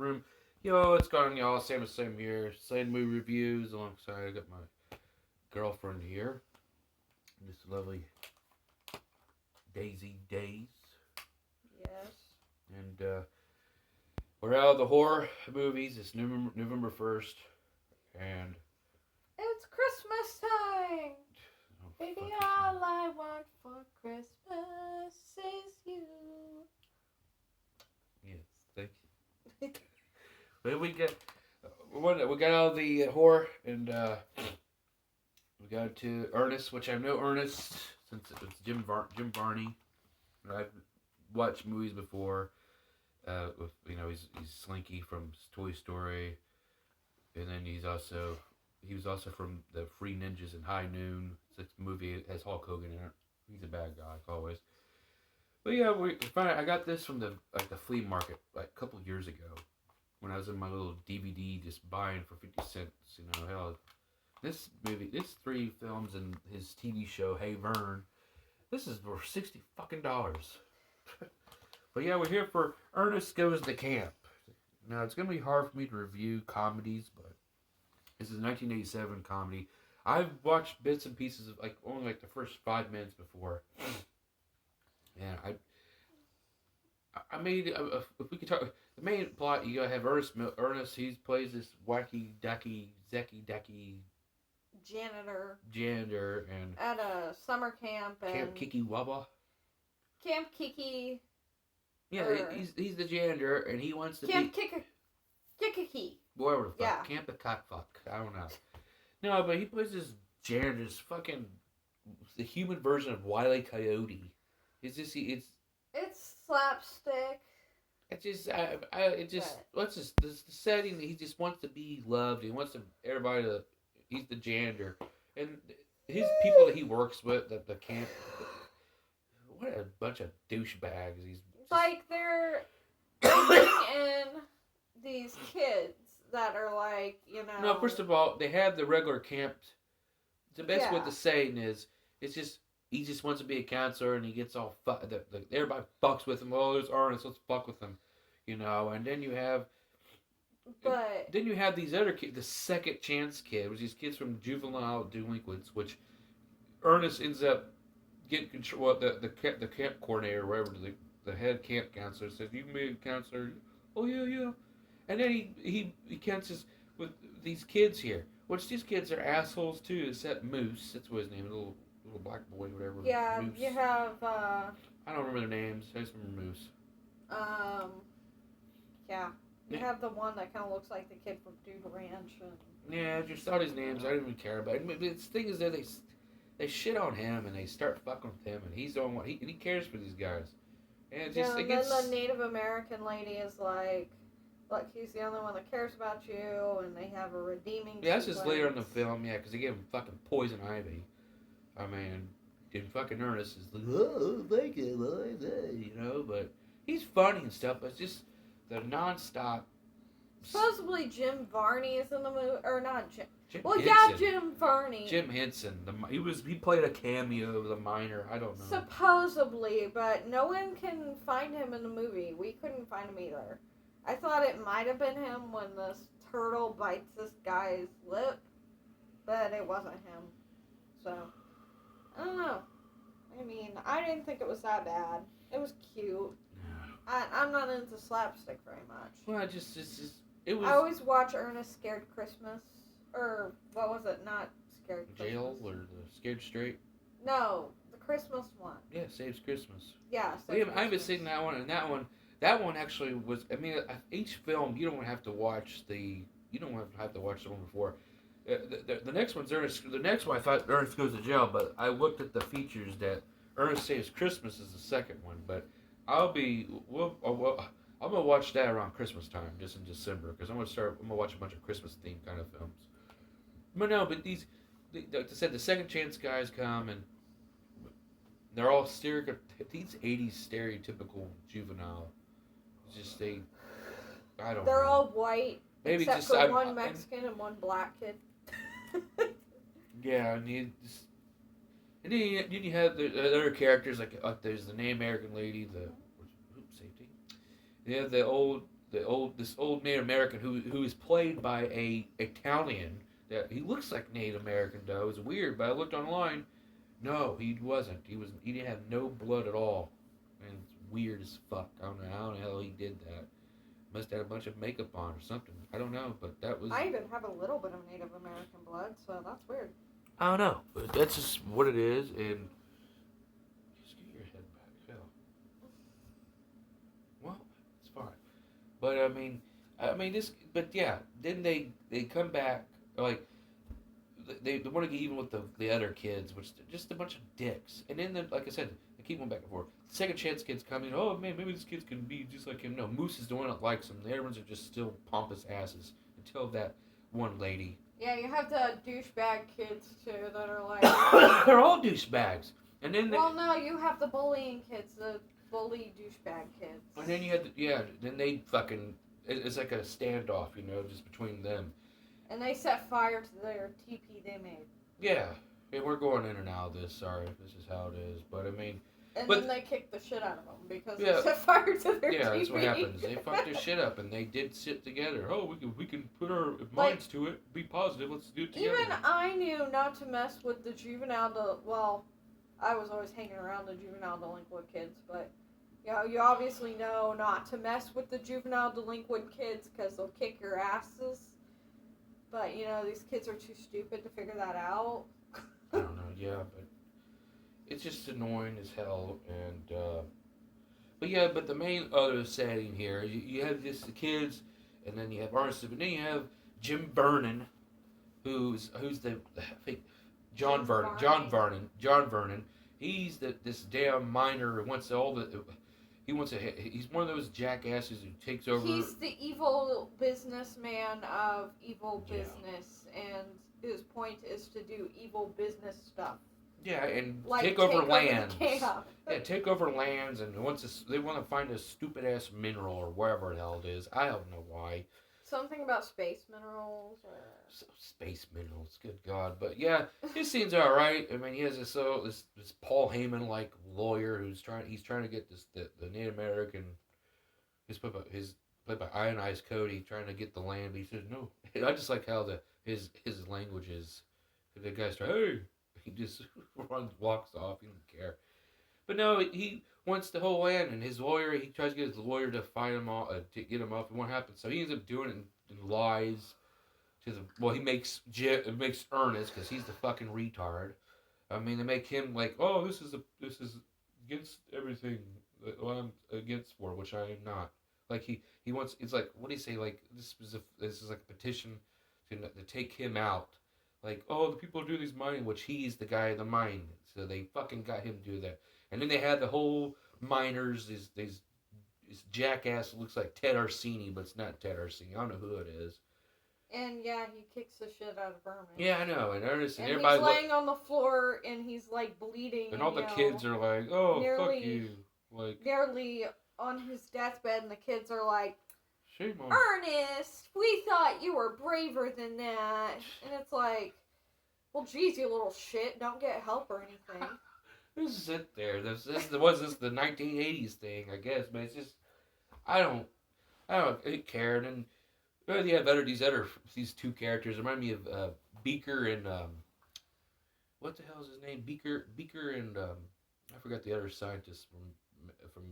room. Yo, it's going on, y'all. Same here. Same movie reviews alongside. I got my girlfriend here. This lovely Daisy Days. Yes. And we're out of the horror movies. It's November 1st. And. It's Christmas time! Oh, Baby, fuck all I want for Christmas is you. Yes, thank you. But we got all the horror, and we got to Ernest, which I know Ernest since it's Jim Varney. I've watched movies before. With he's Slinky from Toy Story, and then he was also from the Free Ninjas in High Noon. It's a movie that has Hulk Hogan in it. He's a bad guy, like always. But yeah, I got this from the flea market like a couple of years ago, when I was in my little DVD just buying for 50 cents. Hell, this three films and his TV show Hey Vern, this is for $60 fucking. But yeah, we're here for Ernest Goes to Camp. Now it's gonna be hard for me to review comedies, but this is a 1987 comedy. I've watched bits and pieces of only the first 5 minutes before. And I made if we could talk the main plot. You gotta have Ernest. He plays this wacky ducky zecky ducky janitor and at a summer camp and Camp Kiki Waba. Camp Kiki. Yeah, he's the janitor and he wants to Camp be Kiki. whatever the fuck. Yeah. Camp the cockfuck. I don't know. No, but he plays this janitor, this fucking the human version of Wile E. Coyote. It's slapstick. It's just the setting. He just wants to be loved. He wants everybody to. He's the janitor, and his people that he works with, the camp. What a bunch of douchebags! They're bringing in these kids that are No, first of all, they have the regular camp. The best what the saying is, it's just. He just wants to be a counselor, and he gets all everybody fucks with him. Oh, there's Ernest, let's fuck with him, And then you have, these other kids, the second chance kid, which these kids from juvenile delinquents, which Ernest ends up getting control. Well, the camp coordinator, wherever the head camp counselor says, "You can be a counselor." Oh yeah, and then he counts with these kids here, which these kids are assholes too. Except Moose, that's what his name is, little black boy, whatever. Yeah, Moose. you have. I don't remember their names. I just remember Moose. Yeah. You have the one that kind of looks like the kid from Dude Ranch. Yeah, I just saw these names. I didn't even care about it. But the thing is that they shit on him and they start fucking with him, and he's the one. He cares for these guys. And it just, and then the Native American lady is like, look, he's the only one that cares about you, and they have a redeeming. Yeah, that's just later in the film. Yeah, because they gave him fucking poison ivy. I mean, and fucking Ernest is like, oh, thank you, but he's funny and stuff, but it's just the non-stop. Supposedly Jim Varney is in the movie, or not Jim. Henson. Yeah, Jim Varney. Jim Henson. He played a cameo of the miner. I don't know. Supposedly, but no one can find him in the movie. We couldn't find him either. I thought it might have been him when this turtle bites this guy's lip, but it wasn't him. So. I don't know. I mean, I didn't think it was that bad. It was cute. Yeah. I'm not into slapstick very much. Well, it was. I always watch Ernest Scared Christmas. Or, what was it? Not Scared Christmas. Jail or the Scared Straight? No, the Christmas one. Yeah, Saves Christmas. Yeah, I haven't seen that one, and that one actually was, I mean, each film, you don't have to watch the one before. The next one's Ernest. The next one I thought Ernest Goes to Jail, but I looked at the features that Ernest Saves Christmas is the second one. But I'm gonna watch that around Christmas time, just in December, because I'm gonna watch a bunch of Christmas themed kind of films. But no, but these the second chance guys come and they're all these 80s stereotypical juvenile. It's just I don't. They're know. all white. Maybe except just for one Mexican and one black kid. Yeah, and then you have the other characters like there's the Native American lady, safety. You have the this old Native American who is played by a Italian. That he looks like Native American though. It's weird, but I looked online. No, he wasn't. He didn't have no blood at all, and it's weird as fuck. I don't know how the hell he did that. Must have had a bunch of makeup on or something. I don't know, but that was. I even have a little bit of Native American blood, so that's weird. I don't know, but that's just what it is, and just get your head back, Phil. Well, it's fine, but I mean this, but yeah, then they come back like they want to get even with the other kids, which they're just a bunch of dicks, and then like I said, they keep going back and forth. Second chance kids come in. Oh man, maybe this kid can be just like him. No, Moose is the one that likes him. The other ones are just still pompous asses until that one lady. Yeah, you have the douchebag kids too that are like. They're all douchebags, and then Well, no, you have the bullying kids, the bully douchebag kids. and then you had then they fucking it's like a standoff, just between them. And they set fire to their teepee they made. Yeah, we're going in and out of this. Sorry, this is how it is. But I mean, then they kicked the shit out of them because Yeah. they set fire to their yeah, teepee. that's what happens. They fucked their shit up, and they did sit together. Oh, we can put our minds to it. Be positive. Let's do it together. Even I knew not to mess with the juvenile. Well, I was always hanging around the juvenile delinquent kids, but you obviously know not to mess with the juvenile delinquent kids because they'll kick your asses. But these kids are too stupid to figure that out. I don't know. Yeah, but it's just annoying as hell. And but the main other setting here, you have just the kids, and then you have Ernest, and then you have Jim Vernon, who's the fake John Vernon. He's this damn miner who wants all the. He's one of those jackasses who takes over. He's the evil businessman of evil business, and his point is to do evil business stuff. Yeah, and like take over lands. Yeah, take over lands, and they want to find a stupid ass mineral or wherever the hell it is. I don't know why. Something about space minerals or space minerals. Good God! But yeah, his scene's all right. I mean, he has this Paul Heyman like lawyer who's trying to get the Native American. He's played by Ionized Cody trying to get the land. But he says no. I just like how his language is. The guy's trying. Hey, he just walks off. He doesn't care. But no, he wants the whole land, and his lawyer. He tries to get his lawyer to fight him off, to get him off. And what happens? So he ends up doing it in lies. He makes Ernest, because he's the fucking retard. I mean, they make him like, oh, this is against everything that I'm against for, which I am not. Like he wants. It's like, what do you say? Like this is like a petition to take him out. Like, oh, the people do these mining, which he's the guy of the mine. So they fucking got him to do that. And then they had the whole miners, this jackass looks like Ted Arsini, but it's not Ted Arsini. I don't know who it is. And yeah, he kicks the shit out of Berman. Yeah, I know. And Ernest and he's everybody laying on the floor and he's like bleeding. And all the kids are like, "Oh, fuck you!" Like nearly on his deathbed, and the kids are like, "Shame on Ernest, we thought you were braver than that." And it's like, well, geez, you little shit, don't get help or anything. Just sit there. This was the 1980s thing, I guess, but it's just I don't care. And then you have these two characters remind me of Beaker and what the hell is his name? Beaker and I forgot the other scientist from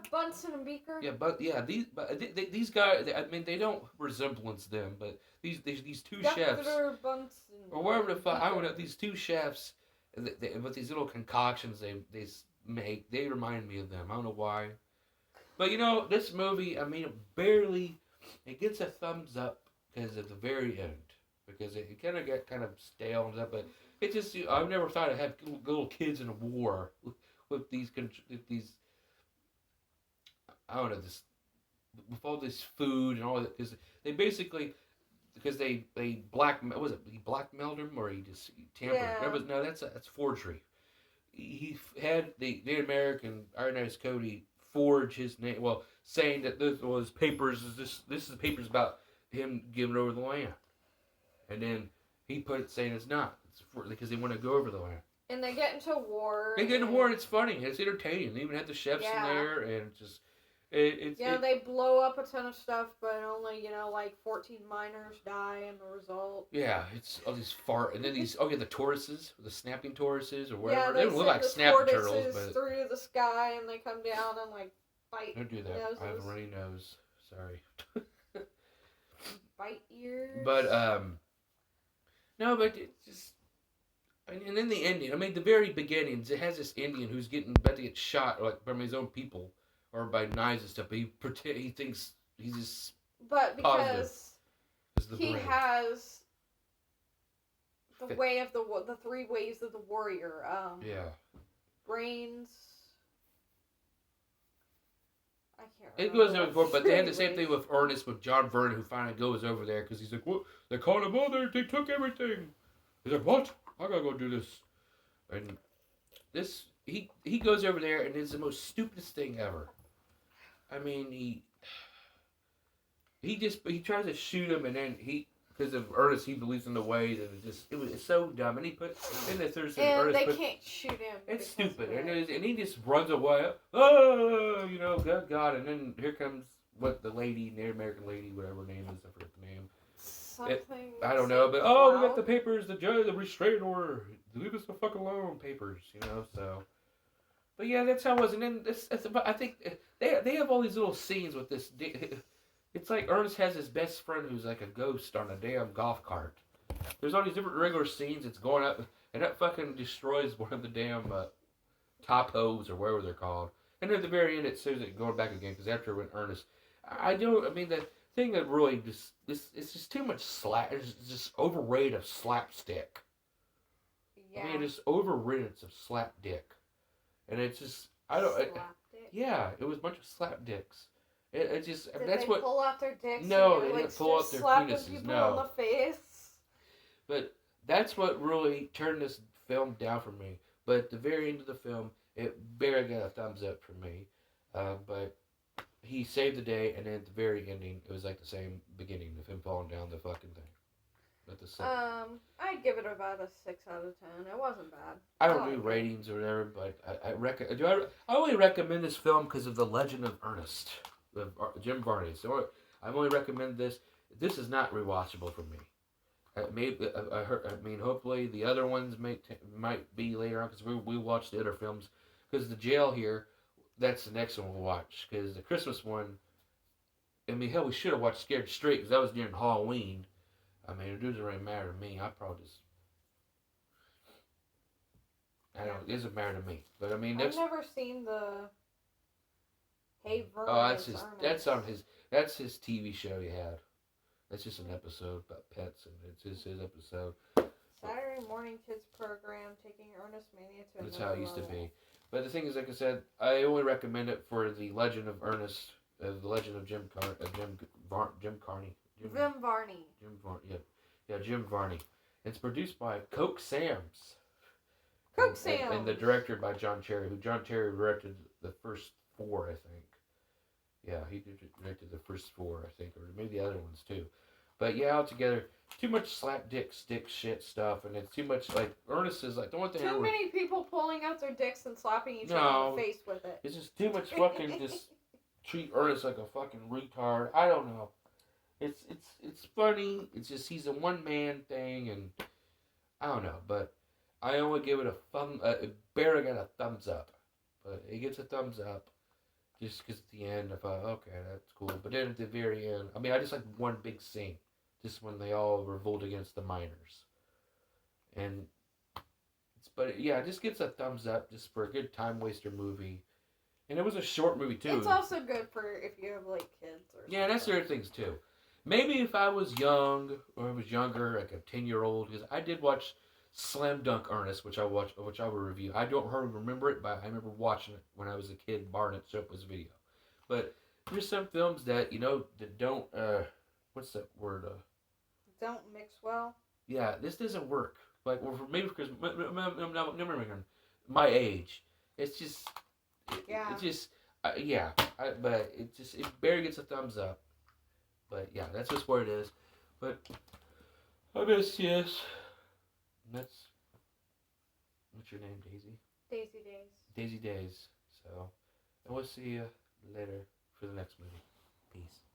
Bunsen and Beaker. Yeah, these guys. I mean, they don't resemblance them, but these two chefs Bunsen or whatever the fuck. I don't know. These two chefs. With these little concoctions they make, they remind me of them. I don't know why. But this movie, I mean, it gets a thumbs up because at the very end. Because it kind of got kind of stale and stuff, but it just, I've never thought I'd have little kids in a war with these, I don't know, with all this food and all that, because they basically, because they blackmailed him, or he tampered. Yeah. That's forgery. He had the Native American Ironized Cody forge his name, saying that this was papers. This is the papers about him giving over the land, and then he put it saying it's not. It's because they want to go over the land. And they get into war. And it's funny. It's entertaining. They even had the chefs in there, and They blow up a ton of stuff, but only, 14 miners die in the result. Yeah, it's all these and then these, the tortoises, the snapping tortoises or whatever. Yeah, they don't look like snapping turtles, but through the sky and they come down and, bite don't do that. noses. I have a runny nose. Sorry. Bite ears. But, no, but it's just, and then the ending, the very beginnings, it has this Indian who's about to get shot, like, from his own people, or by knives and stuff, but he thinks he's just But because he brain. has the way of the 3 ways of the warrior. Brains. I can't remember. It goes over before, but they had the same thing with Ernest, with John Vernon, who finally goes over there because he's like, "What? They called him over. They took everything." He's like, "What? I gotta go do this." And this, he goes over there, and it's the most stupidest thing ever. He tries to shoot him, and then because of Ernest, he believes in the ways, and it's so dumb. And they can't shoot him. It's stupid, and he just runs away. Oh, God! And then here comes the lady, Native American lady, whatever her name is, I forget the name. Something. I don't know, but we got the papers, the judge, the restraining order. Leave us the fuck alone, papers, So, but yeah, that's how it was. And then I think they have all these little scenes with this. It's like Ernest has his best friend who's like a ghost on a damn golf cart. There's all these different regular scenes. It's going up, and that fucking destroys one of the damn topos or whatever they're called. And then at the very end, it says it going back again because after when Ernest, the thing that really it's just too much it's just overrated of slapstick. Yeah. It's overridden of slapdick, and it's just it was a bunch of slapdicks. It just Did that's they what pull out their dicks. No, they didn't pull out their penises. People No, in the face. But that's what really turned this film down for me. But at the very end of the film, it barely got a thumbs up for me. But he saved the day, and then at the very ending, it was like the same beginning of him falling down the fucking thing. I'd give it about a 6 out of 10. It wasn't bad. I don't do ratings or whatever, but I only recommend this film because of the Legend of Ernest, of Jim Varney. So I only recommend this. This is not rewatchable for me. Hopefully the other ones might be later on because we watched the other films. Because the jail here, that's the next one we'll watch. Because the Christmas one, hell, we should have watched Scared Straight because that was during Halloween. It doesn't really matter to me. I probably just... it doesn't matter to me. But I've never seen the... Hey Vern. Oh, that's his TV show he had. That's just an episode about pets, and it's just his episode. Saturday morning kids program taking Ernest Mania to That's how it used to be. But the thing is, like I said, I only recommend it for the Legend of Ernest, the Legend of Jim Varney. Jim Varney. It's produced by Coke Sam's. And the director by John Cherry, who John Cherry directed the first 4, I think. Yeah, he directed the first 4, I think, or maybe the other ones too. But yeah, altogether, too much stick shit stuff, and it's too much, like, Ernest is like, the one thing Too many people pulling out their dicks and slapping each other in the face with it. It's just too much fucking just treat Ernest like a fucking retard. I don't know. It's funny. It's just he's a one-man thing, and I don't know. But I only give it it barely got a thumbs up. But it gets a thumbs up just because at the end I thought, okay, that's cool. But then at the very end, I just like one big scene. Just when they all revolt against the miners. And it just gets a thumbs up just for a good time waster movie. And it was a short movie too. It's also good for if you have like kids or something. Yeah, that's the other things too. Maybe if I was young or I was younger, like a 10-year-old, because I did watch Slam Dunk Ernest, which I will review. I don't remember it, but I remember watching it when I was a kid. Barnett showed up his video. But there's some films that that don't what's that word? Don't mix well. Yeah, this doesn't work. Like, maybe because my age, it's just, but it barely gets a thumbs up. But yeah, that's just what it is. But yes, that's what's your name, Daisy? Daisy Days. Daisy Days. So, and we'll see you later. for the next movie. Peace.